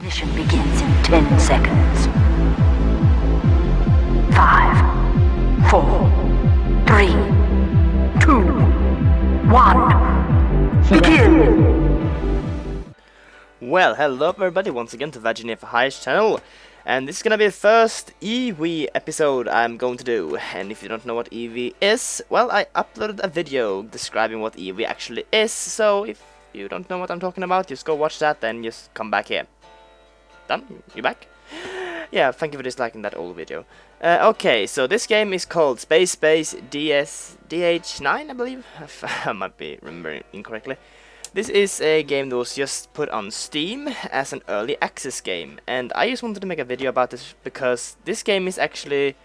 Mission begins in 10 seconds. 5, 4, 3, 2, 1. Begin! Well, hello everybody, once again to Virginia for Highest channel. And this is gonna be the first Iiwi episode I'm going to do. And if you don't know what Iiwi is, well, I uploaded a video describing what Iiwi actually is. So if you don't know what I'm talking about, just go watch that, then just come back here. Done? You back? Yeah, thank you for disliking that old video. Okay, so this game is called Spacebase DF9, I believe. I might be remembering incorrectly. This is a game that was just put on Steam as an early access game, and I just wanted to make a video about this because this game is actually,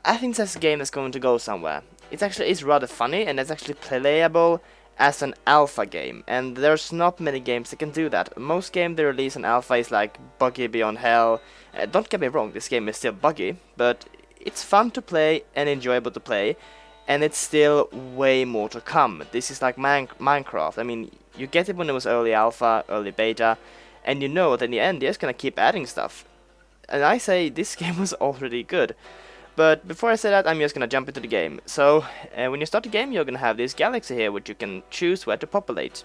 I think that's a game that's going to go somewhere. It's rather funny, and it's actually playable as an alpha game, and there's not many games that can do that. Most games they release on alpha is like buggy beyond hell. Don't get me wrong, this game is still buggy, but it's fun to play and enjoyable to play, and it's still way more to come. This is like Minecraft. I mean, you get it when it was early alpha, early beta, and you know that in the end they're just gonna keep adding stuff. And I say this game was already good. But before I say that, I'm just gonna jump into the game. So, when you start the game, you're gonna have this galaxy here, which you can choose where to populate.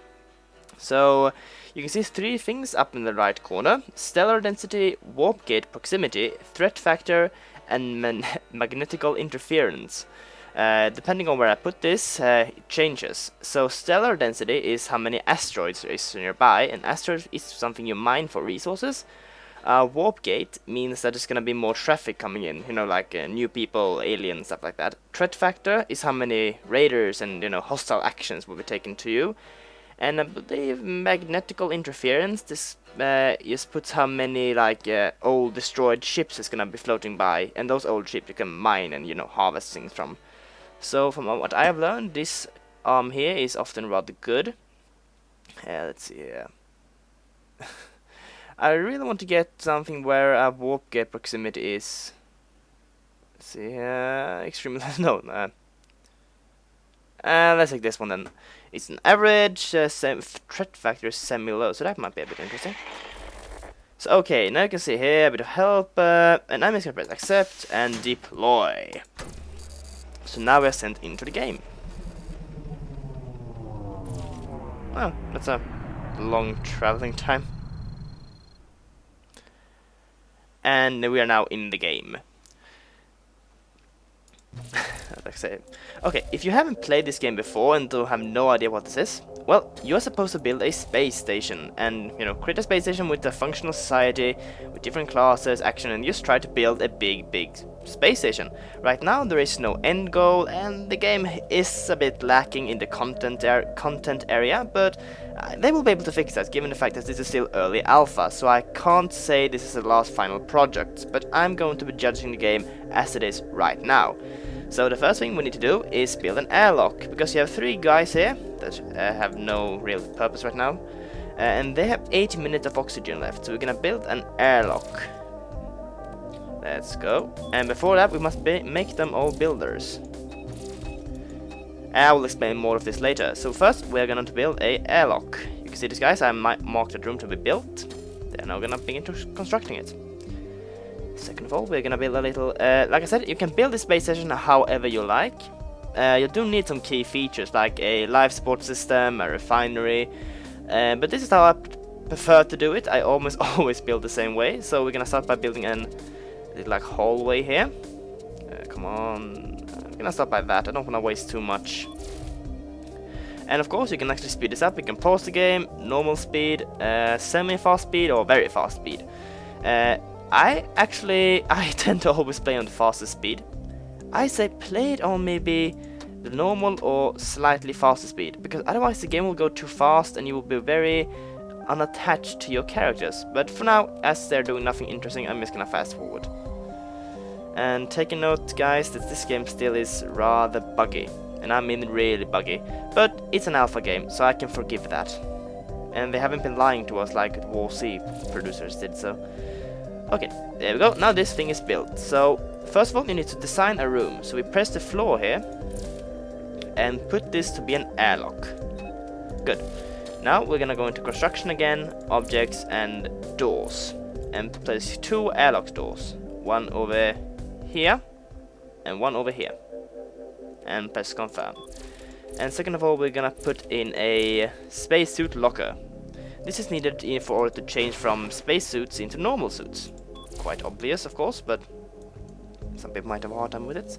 So, you can see three things up in the right corner: stellar density, warp gate proximity, threat factor, and magnetical interference. Depending on where I put this, it changes. So stellar density is how many asteroids there is nearby, and asteroids is something you mine for resources. Warp gate means that there's gonna be more traffic coming in, you know, like new people, aliens, stuff like that. Threat factor is how many raiders and, you know, hostile actions will be taken to you. And I believe magnetical interference, this just puts how many like old destroyed ships is gonna be floating by, and those old ships you can mine and, you know, harvest things from. So from what I have learned, this arm here is often rather good. Let's see here. I really want to get something where a warp gate proximity is. Let's see here. Extremely no. Let's take this one then. It's an average. Threat factor is semi-low, so that might be a bit interesting. So okay, now you can see here a bit of help, and I'm just gonna press accept and deploy. So now we're sent into the game. Oh, that's a long traveling time. And we are now in the game. Like I say. Okay, if you haven't played this game before and don't have no idea what this is, well, you are supposed to build a space station and, you know, create a space station with a functional society, with different classes, action, and just try to build a big space station. Right now there is no end goal, and the game is a bit lacking in the content area, but they will be able to fix that given the fact that this is still early alpha, so I can't say this is the last final project, but I'm going to be judging the game as it is right now. So the first thing we need to do is build an airlock, because you have three guys here that have no real purpose right now, and they have 80 minutes of oxygen left, so we're gonna build an airlock. Let's go. And before that, we must make them all builders. I will explain more of this later. So first, we're going to build a airlock. You can see these guys. I marked the room to be built. They're now going to begin constructing it. Second of all, we're going to build a little... like I said, you can build this space station however you like. You do need some key features, like a life support system, a refinery. But this is how I prefer to do it. I almost always build the same way. So we're going to start by building an like hallway here. Come on, I'm gonna start by that. I don't want to waste too much. And of course you can actually speed this up. You can pause the game, normal speed, semi-fast speed, or very fast speed. I tend to always play on the fastest speed. I say play it on maybe the normal or slightly faster speed, because otherwise the game will go too fast and you will be very unattached to your characters. But for now, as they're doing nothing interesting, I'm just gonna fast forward. And take a note, guys, that this game still is rather buggy, and I mean really buggy, but it's an alpha game, so I can forgive that. And they haven't been lying to us like War C producers did, so... Okay, there we go, now this thing is built. So, first of all, you need to design a room. So we press the floor here, and put this to be an airlock. Good. Now we're gonna go into construction again, objects and doors. and place 2 airlock doors. One over here and one over here. And press confirm. And second of all, we're gonna put in a spacesuit locker. This is needed for order to change from spacesuits into normal suits. Quite obvious, of course, but some people might have a hard time with it.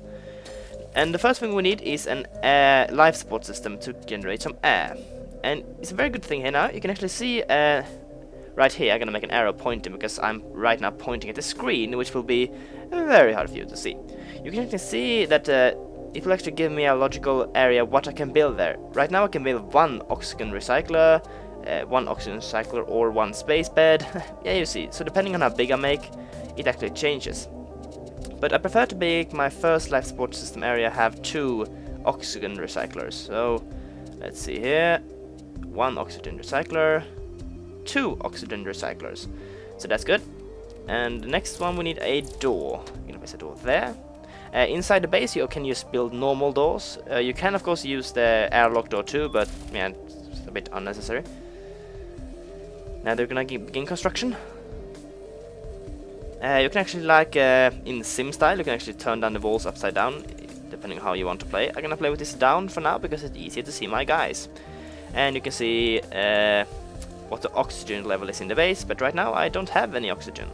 And the first thing we need is an air life support system to generate some air. And it's a very good thing here now. You can actually see right here. I'm gonna make an arrow pointing because I'm right now pointing at the screen, which will be very hard for you to see. You can actually see that it will actually give me a logical area what I can build there. Right now I can build one oxygen recycler, or one space bed. Yeah, you see. So depending on how big I make, it actually changes. But I prefer to make my first life support system area have 2 oxygen recyclers. So let's see here, 1 oxygen recycler, 2 oxygen recyclers. So that's good. And the next one we need a door. I'm gonna place a door there. Inside the base you can just build normal doors. You can of course use the airlock door too, but yeah, it's a bit unnecessary. Now they're gonna begin construction. You can actually, like in sim style, you can actually turn down the walls upside down, depending on how you want to play. I'm gonna play with this down for now because it's easier to see my guys. And you can see what the oxygen level is in the base, but right now I don't have any oxygen.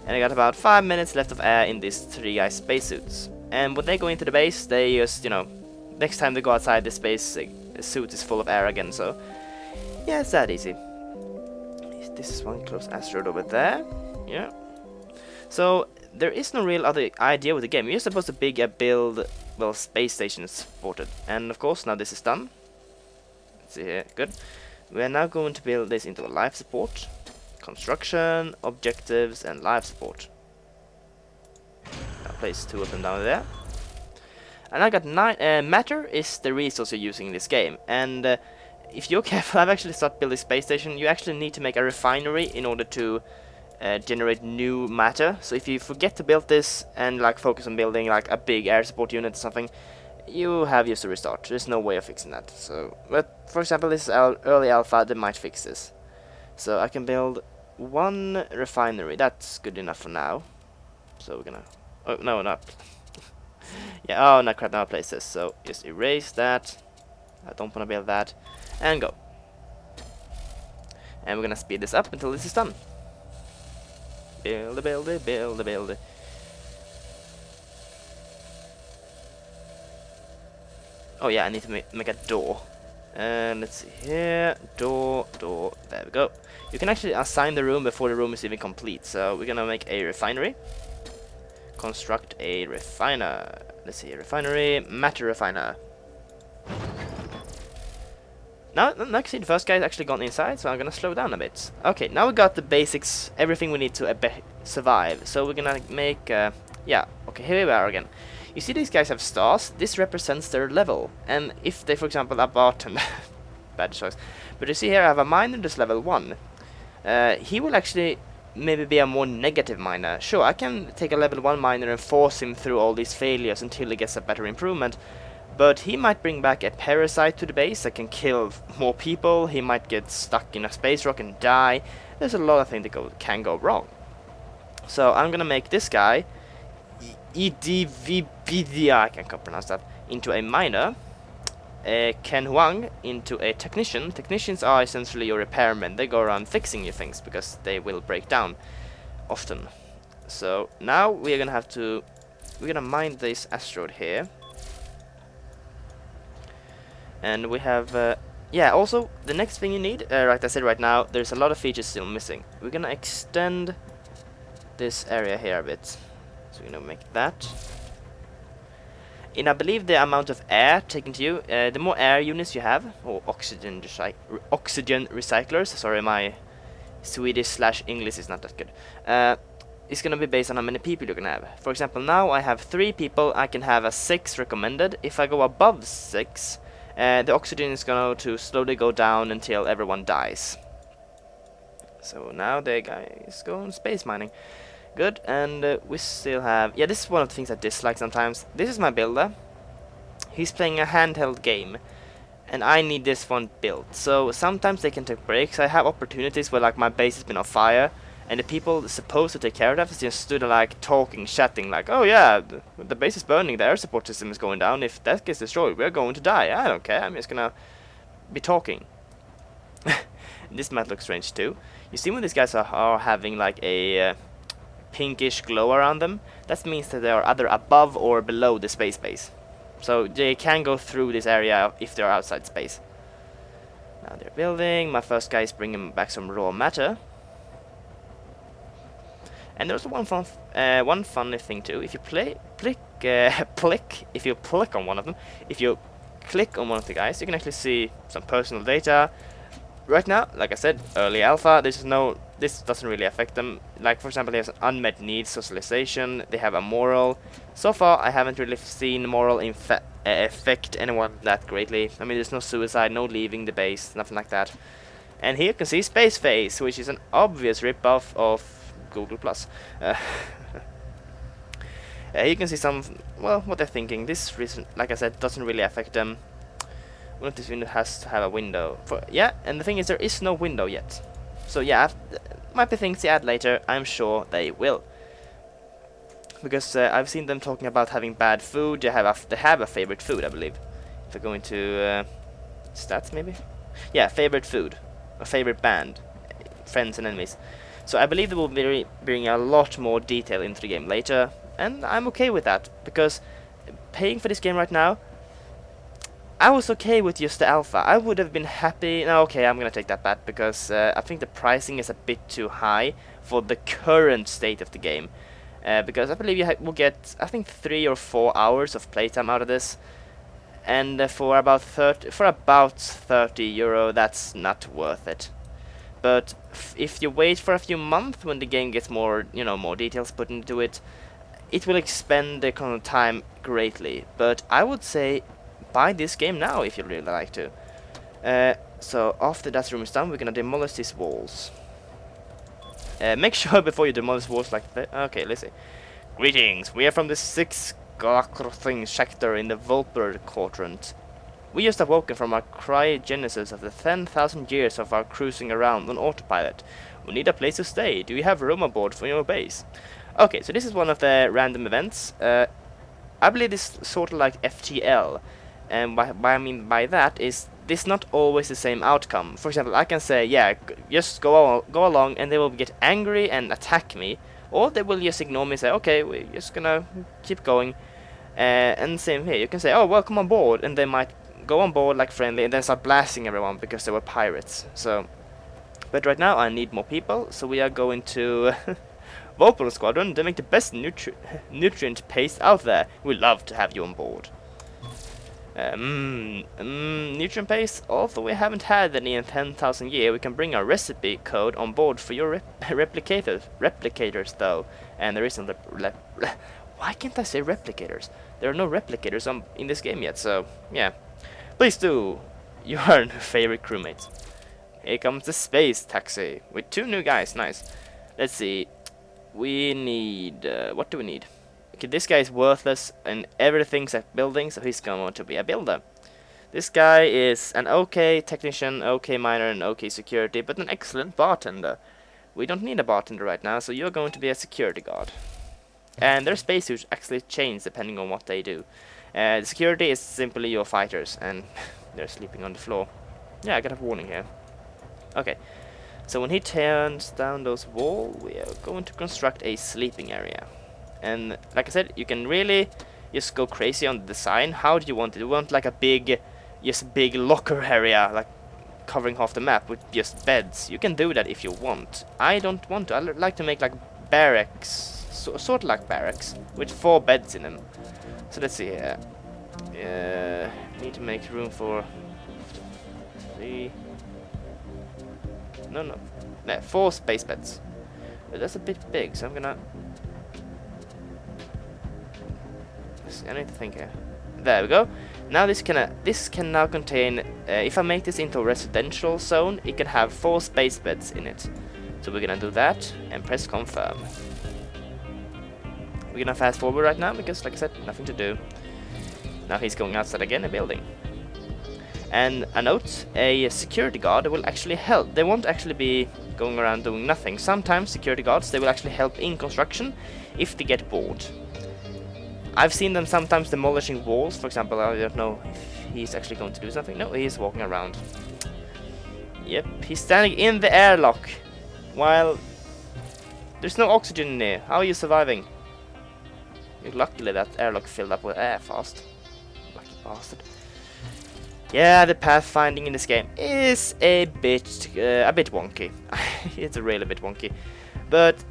And I got about 5 minutes left of air in these 3 guys' spacesuits. And when they go into the base, they just, you know, next time they go outside, the space suit is full of air again, so yeah, it's that easy. This is one close asteroid over there, yeah. So there is no real other idea with the game. You're supposed to build, well, space stations supported. And of course, now this is done. Let's see here, good. We are now going to build this into a life support. Construction, objectives, and life support. I'll place 2 of them down there. And I got 9. Matter is the resource you're using in this game. And if you're careful, I've actually started building a space station. You actually need to make a refinery in order to generate new matter. So if you forget to build this and like focus on building like a big air support unit or something, you have just to restart. There's no way of fixing that. So, but for example, this is early alpha. They might fix this. So I can build 1 refinery. That's good enough for now. So we're gonna. Oh no, not. Yeah. Oh no, crap! Now I place this. So just erase that. I don't want to build that, and go. And we're gonna speed this up until this is done. Build it, build it, build it, build it. Oh yeah, I need to make a door. And let's see here, door, there we go. You can actually assign the room before the room is even complete. So we're gonna make a refinery. Construct a refiner. Let's see, refinery, matter refiner. Now see, the first guy's actually gone inside, so I'm gonna slow down a bit. Okay, now we got the basics, everything we need to survive. So we're gonna make, yeah, okay, here we are again. You see these guys have stars, this represents their level. And if they, for example, are bottom, bad choice. But you see here I have a miner that's level 1. He will actually maybe be a more negative miner. Sure, I can take a level 1 miner and force him through all these failures until he gets a better improvement. But he might bring back a parasite to the base that can kill more people. He might get stuck in a space rock and die. There's a lot of things that can go wrong. So I'm gonna make this guy, Iiwi, I can't pronounce that, into a miner. Ken Huang into a technician. Technicians are essentially your repairmen. They go around fixing your things because they will break down often. So now we're gonna mine this asteroid here. And we have, yeah, also, the next thing you need, like I said right now, there's a lot of features still missing. We're gonna extend this area here a bit. So we're gonna make that. And I believe the amount of air taken to you, the more air units you have, or oxygen recyclers, sorry, my Swedish/English is not that good, it's gonna be based on how many people you can have. For example, now I have 3 people, I can have a 6 recommended. If I go above 6, the oxygen is going to slowly go down until everyone dies. So now the guy is going space mining. Good, and we still have... Yeah, this is one of the things I dislike sometimes. This is my builder. He's playing a handheld game, and I need this one built. So sometimes they can take breaks. I have opportunities where like my base has been on fire, and the people supposed to take care of that just stood like talking, chatting, like, oh yeah, the base is burning, the air support system is going down, if that gets destroyed, we're going to die. I don't care, I'm just gonna be talking. This might look strange too. You see when these guys are having like a pinkish glow around them, that means that they are either above or below the space base. So they can go through this area if they're outside space. Now they're building. My first guy is bringing back some raw matter. And there's one funny thing too. If you if you click on one of them, if you click on one of the guys, you can actually see some personal data. Right now, like I said, early alpha, this doesn't really affect them. Like, for example, they have unmet needs, socialization, they have a moral. So far, I haven't really seen moral affect anyone that greatly. I mean, there's no suicide, no leaving the base, nothing like that. And here you can see Spacebase, which is an obvious rip-off of Google+. You can see what they're thinking. This reason, like I said, doesn't really affect them. One of these windows has to have a window. And the thing is, there is no window yet. So yeah, might be things to add later. I'm sure they will. Because I've seen them talking about having bad food. They have a favorite food, I believe. If I go into stats, maybe. Yeah, favorite food, a favorite band, friends and enemies. So I believe they will be bringing a lot more detail into the game later, and I'm okay with that because paying for this game right now, I was okay with just the alpha. I would have been happy. No, okay, I'm gonna take that back because I think the pricing is a bit too high for the current state of the game. Because I believe you will get, I think, 3 or 4 hours of playtime out of this, and for about 30 euro, that's not worth it. But if you wait for a few months when the game gets more, more details put into it, it will expend the kind of time greatly. But I would say buy this game now if you really like to. So after that room is done, we're gonna demolish these walls. Make sure before you demolish walls like that. Okay, let's see. Greetings, we are from the 6th Galactic sector in the Volper quadrant. We just awoken from our cryogenesis of the 10,000 years of our cruising around on autopilot. We need a place to stay. Do you have room aboard for your base? Okay, so this is one of the random events. I believe this is sort of like FTL. And what I mean by that is this not always the same outcome. For example, I can say, yeah, just go along, and they will get angry and attack me, or they will just ignore me and say, okay, we're just gonna keep going. And same here, you can say, oh, welcome on board, and they might go on board like friendly and then start blasting everyone because they were pirates. So, but right now I need more people, so we are going to Volpol Squadron to make the best nutrient paste out there. We'd love to have you on board. Nutrient paste, although we haven't had any in 10,000 years, we can bring our recipe code on board for your replicators though. And there isn't why can't I say replicators? There are no replicators in this game yet, so yeah. Please do. You are our favorite crewmates. Here comes the space taxi with 2 new guys. Nice. Let's see. We need what do we need? Okay, this guy is worthless and everything's at building, so he's going to be a builder. This guy is an okay technician, okay miner, and okay security, but an excellent bartender. We don't need a bartender right now, so you're going to be a security guard. And their spacesuits actually change depending on what they do. The security is simply your fighters, and they're sleeping on the floor. Yeah, I got a warning here. Okay, so when he turns down those walls, we are going to construct a sleeping area. And like I said, you can really just go crazy on the design. How do you want it? You want like a big locker area, like covering half the map with just beds. You can do that if you want. I don't want to. I like to make like barracks, sort of like barracks, with 4 beds in them. So let's see here. Need to make room for 3. No, 4 space beds. But that's a bit big, so I'm gonna. I need to think here. There we go. Now this can now contain. If I make this into a residential zone, it can have 4 space beds in it. So we're gonna do that and press confirm. We're gonna fast forward right now because, like I said, nothing to do. Now he's going outside again and building. And a note: a security guard will actually help. They won't actually be going around doing nothing. Sometimes security guards, they will actually help in construction if they get bored. I've seen them sometimes demolishing walls. For example, I don't know if he's actually going to do something. No, he's walking around. Yep, he's standing in the airlock while there's no oxygen in there. How are you surviving? Luckily that airlock filled up with air fast. Lucky bastard. Yeah, the pathfinding in this game is a bit wonky. It's a really bit wonky. But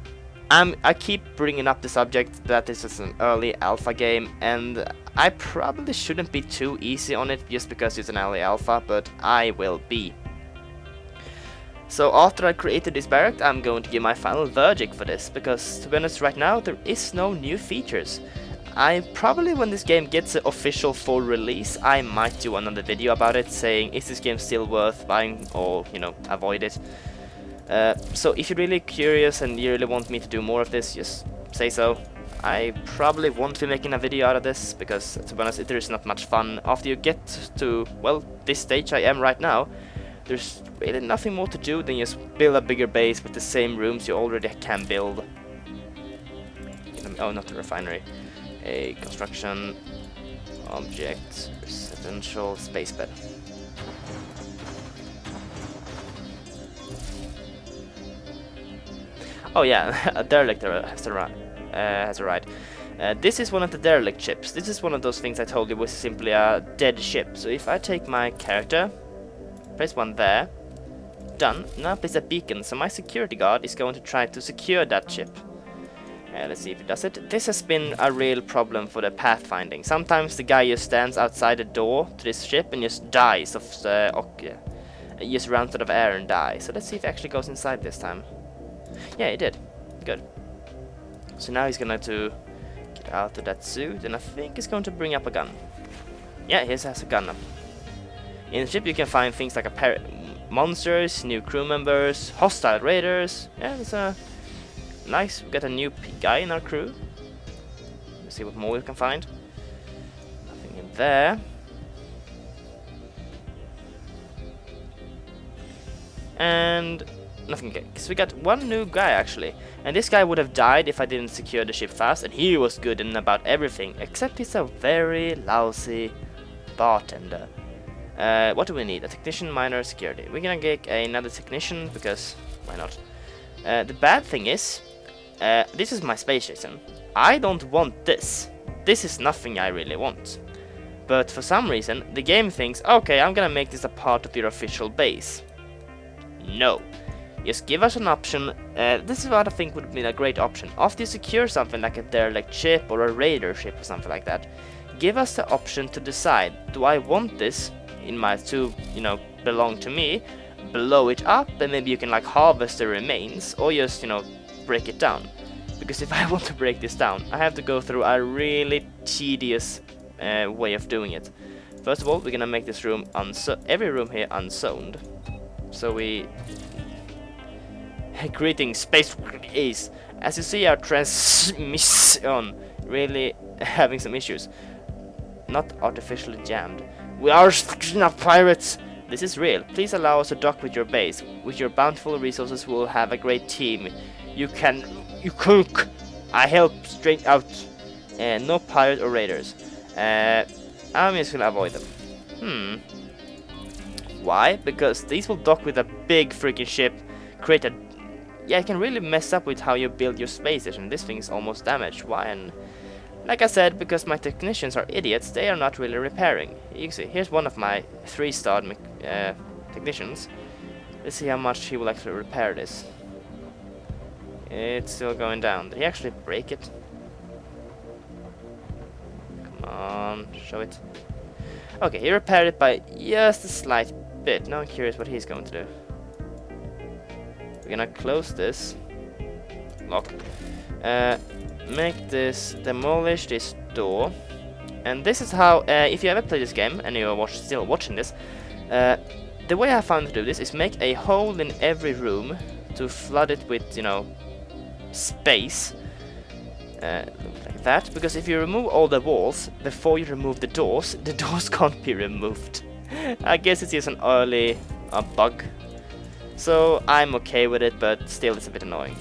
I keep bringing up the subject that this is an early alpha game, and I probably shouldn't be too easy on it just because it's an early alpha, but I will be. So after I created this barrack, I'm going to give my final verdict for this, because to be honest right now there is no new features. I probably, when this game gets an official full release, I might do another video about it, saying is this game still worth buying or, you know, avoid it. So if you're really curious and you really want me to do more of this, just say so. I probably won't be making a video out of this, because to be honest there is not much fun. After you get to, well, this stage I am right now, there's really nothing more to do than just build a bigger base with the same rooms you already can build. Oh, not the refinery. A construction object, residential space bed. Oh yeah, a derelict has arrived. This is one of the derelict ships. This is one of those things I told you was simply a dead ship. So if I take my character, place one there, done. Now place a beacon. So my security guard is going to try to secure that ship. Let's see if it does it. This has been a real problem for the pathfinding. Sometimes the guy just stands outside the door to this ship and just dies of he just runs out of air and dies. So let's see if it actually goes inside this time. Yeah, it did. Good. So now he's gonna to get out of that suit, and I think he's going to bring up a gun. Yeah, he has a gun up. In the ship you can find things like monsters, new crew members, hostile raiders. Yeah, it's a nice. We got a new guy in our crew. Let's see what more we can find. Nothing in there. And nothing. Okay, so we got one new guy actually, and this guy would have died if I didn't secure the ship fast, and he was good in about everything, except he's a very lousy bartender. What do we need? A technician, miner, security. We're gonna get another technician because why not? The bad thing is, this is my space station. I don't want this. This is nothing I really want. But for some reason, the game thinks, okay, I'm gonna make this a part of your official base. No. Just give us an option. This is what I think would be a great option. After you secure something like a derelict ship or a raider ship or something like that, give us the option to decide, do I want this in my belong to me, blow it up, and maybe you can like harvest the remains, or just, break it down. Because if I want to break this down, I have to go through a really tedious way of doing it. First of all, we're gonna make this room every room here unzoned. So we greetings, Space Ace. As you see, our transmission really having some issues. Not artificially jammed. We are not pirates. This is real. Please allow us to dock with your base. With your bountiful resources, we'll have a great team. You cook. I help straight out. No pirate or raiders. I'm just gonna avoid them. Why? Because these will dock with a big freaking ship. Yeah, it can really mess up with how you build your space station. This thing is almost damaged. Why? And like I said, because my technicians are idiots, they are not really repairing. You can see, here's one of my 3-star technicians. Let's see how much he will actually repair this. It's still going down. Did he actually break it? Come on, show it. Okay, he repaired it by just a slight bit. Now I'm curious what he's going to do. We're gonna close this. Lock. Make this, demolish this door. And this is how, if you ever play this game and you're still watching this, the way I found to do this is make a hole in every room to flood it with, space. Like that, because if you remove all the walls before you remove the doors can't be removed. I guess it's just an early bug. So I'm okay with it, but still it's a bit annoying.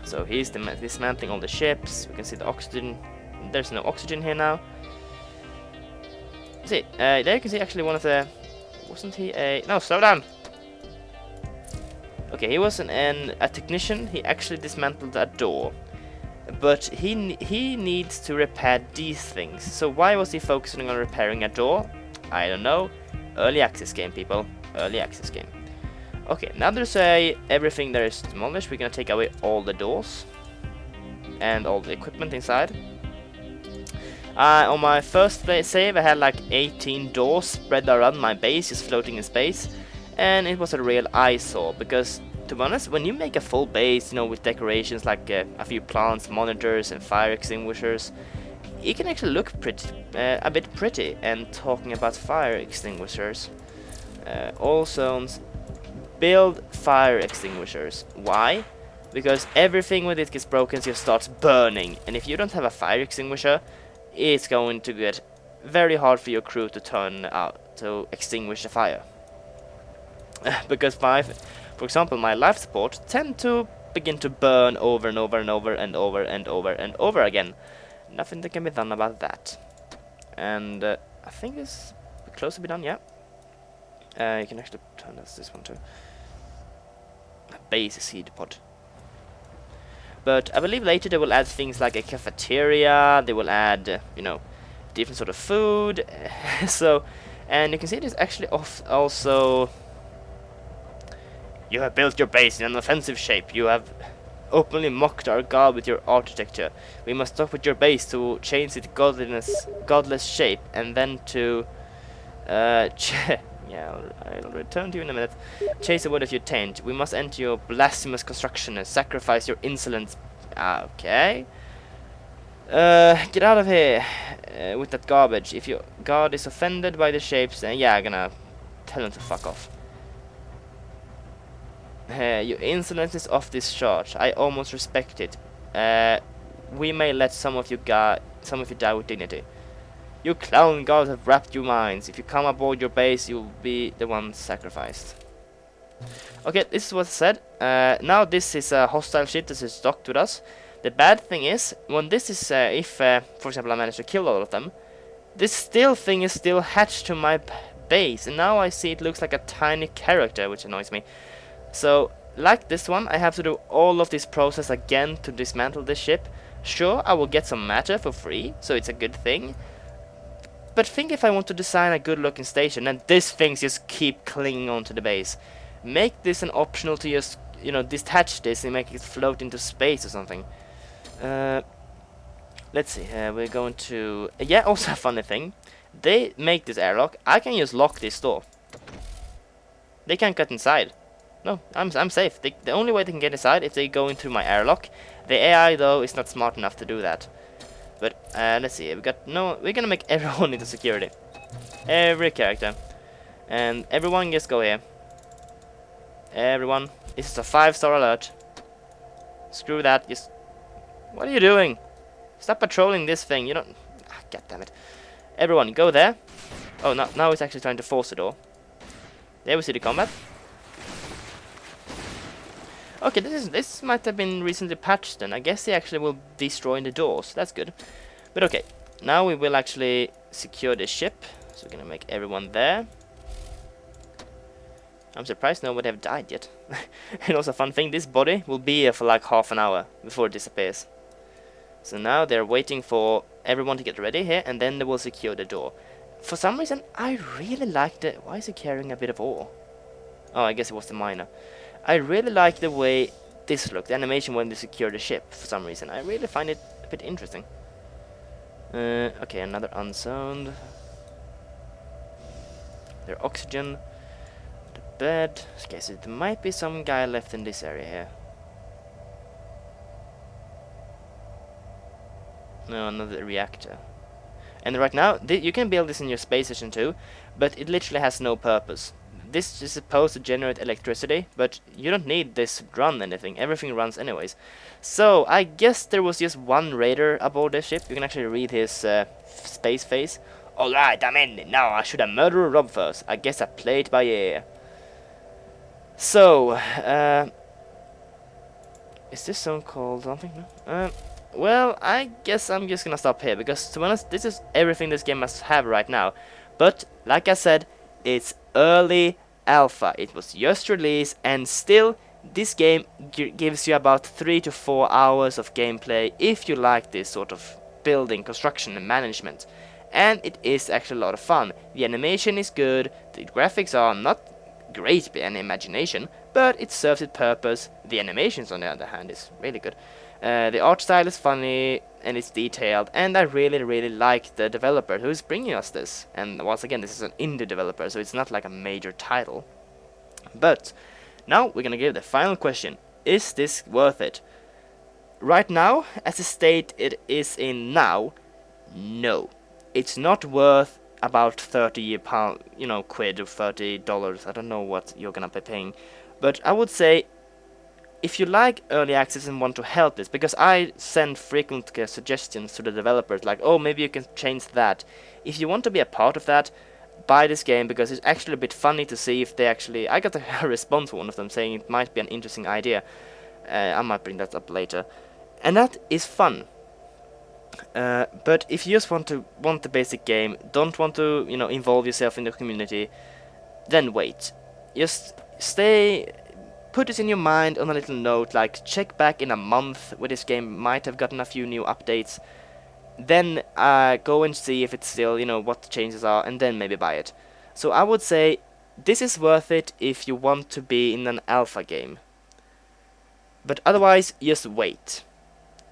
So he's dismantling all the ships. We can see the oxygen. There's no oxygen here now. See, there you can see actually one of the... Wasn't he a... No, slow down! Okay, he wasn't a technician. He actually dismantled a door. But he needs to repair these things. So why was he focusing on repairing a door? I don't know. Early access game, people. Early access game. Okay, now there's everything that is demolished. We're gonna take away all the doors and all the equipment inside. On my first save, I had like 18 doors spread around my base, just floating in space, and it was a real eyesore. Because, to be honest, when you make a full base, you know, with decorations like a few plants, monitors, and fire extinguishers, it can actually look pretty, a bit pretty. And talking about fire extinguishers, all zones build fire extinguishers. Why? Because everything with it gets broken, so it starts burning, and if you don't have a fire extinguisher, it's going to get very hard for your crew to turn out to extinguish the fire. Because for example, my life support tend to begin to burn over and over and over and over and over and over again. Nothing that can be done about that. And I think it's close to be done. Yeah. You can actually turn this one too. Base seed pod. But I believe later they will add things like a cafeteria. They will add, you know, different sort of food. So, and you can see it is actually also. You have built your base in an offensive shape. You have openly mocked our god with your architecture. We must stop with your base to change its godless shape, and then to, yeah, I'll return to you in a minute. Chase away with your taint. We must enter your blasphemous construction and sacrifice your insolence. Okay. Get out of here with that garbage. If your god is offended by the shapes, then yeah, I'm gonna tell him to fuck off. Your insolence is off this charge. I almost respect it. We may let some of you die with dignity. You clown gods have wrapped your minds. If you come aboard your base, you'll be the one sacrificed. Okay, this is what I said. Now this is a hostile ship that is docked with us. The bad thing is, when this is, if, for example, I manage to kill all of them, this thing is still hatched to my base, and now I see it looks like a tiny character, which annoys me. So, like this one, I have to do all of this process again to dismantle this ship. Sure, I will get some matter for free, so it's a good thing. But think if I want to design a good looking station and this thing just keep clinging onto the base. Make this an optional to just, you know, detach this and make it float into space or something. Let's see, we're going to... yeah, also a funny thing. They make this airlock. I can just lock this door. They can't get inside. No, I'm safe. The only way they can get inside is they go into my airlock. The AI though is not smart enough to do that. But let's see. We're gonna make everyone into security. Every character, and everyone just go here. Everyone, this is a 5-star alert. Screw that. Just what are you doing? Stop patrolling this thing. You don't. God damn it. Everyone, go there. Oh, now it's actually trying to force the door. There we see the combat. Okay, this might have been recently patched then. I guess they actually will destroy the doors. That's good. But okay, now we will actually secure the ship. So we're gonna make everyone there. I'm surprised nobody have died yet. And also a fun thing, this body will be here for like half an hour before it disappears. So now they're waiting for everyone to get ready here, and then they will secure the door. For some reason, I really like the... Why is he carrying a bit of ore? Oh, I guess it was the miner. I really like the way this looked, the animation when they secure the ship, for some reason. I really find it a bit interesting. Okay, another unzoned. Their oxygen. The bed. Okay, so there might be some guy left in this area here. No, another reactor. And right now, you can build this in your space station too, but it literally has no purpose. This is supposed to generate electricity, but you don't need this to run anything. Everything runs anyways. So, I guess there was just one raider aboard this ship. You can actually read his space face. Alright, I'm in. Now I should have murdered Rob first. I guess I played by ear. So, is this zone called something? No? Well, I guess I'm just gonna stop here, because to be honest, this is everything this game must have right now. But, like I said, it's early alpha. It was just released, and still, this game gives you about 3 to 4 hours of gameplay if you like this sort of building, construction, and management. And it is actually a lot of fun. The animation is good, the graphics are not great by any imagination, but it serves its purpose. The animations, on the other hand, is really good. The art style is funny and it's detailed, and I really like the developer who is bringing us this. And once again, this is an indie developer, so it's not like a major title. But now we're gonna give the final question: is this worth it? Right now, as the state it is in now, no, it's not worth about £30, quid or $30. I don't know what you're gonna be paying, but I would say, if you like early access and want to help this, because I send frequent suggestions to the developers, like, oh, maybe you can change that. If you want to be a part of that, buy this game, because it's actually a bit funny to see if they actually... I got a response from one of them saying it might be an interesting idea. I might bring that up later. And that is fun. But if you just want the basic game, don't want to, involve yourself in the community, then wait. Just put this in your mind on a little note, like check back in a month where this game might have gotten a few new updates. Then go and see if it's still, what the changes are, and then maybe buy it. So I would say this is worth it if you want to be in an alpha game. But otherwise, just wait.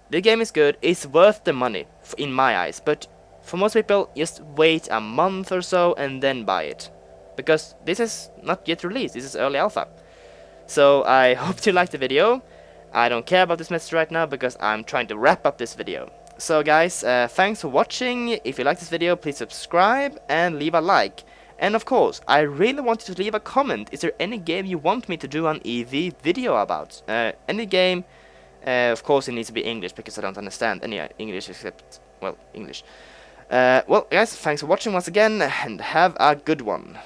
The game is good, it's worth the money, in my eyes, but for most people, just wait a month or so and then buy it. Because this is not yet released, this is early alpha. So I hope you liked the video. I don't care about this message right now because I'm trying to wrap up this video. So guys, thanks for watching. If you like this video, please subscribe and leave a like. And of course, I really want you to leave a comment. Is there any game you want me to do an Iiwi video about? Any game. Of course it needs to be English because I don't understand any English except, well, English. Well guys, thanks for watching once again and have a good one.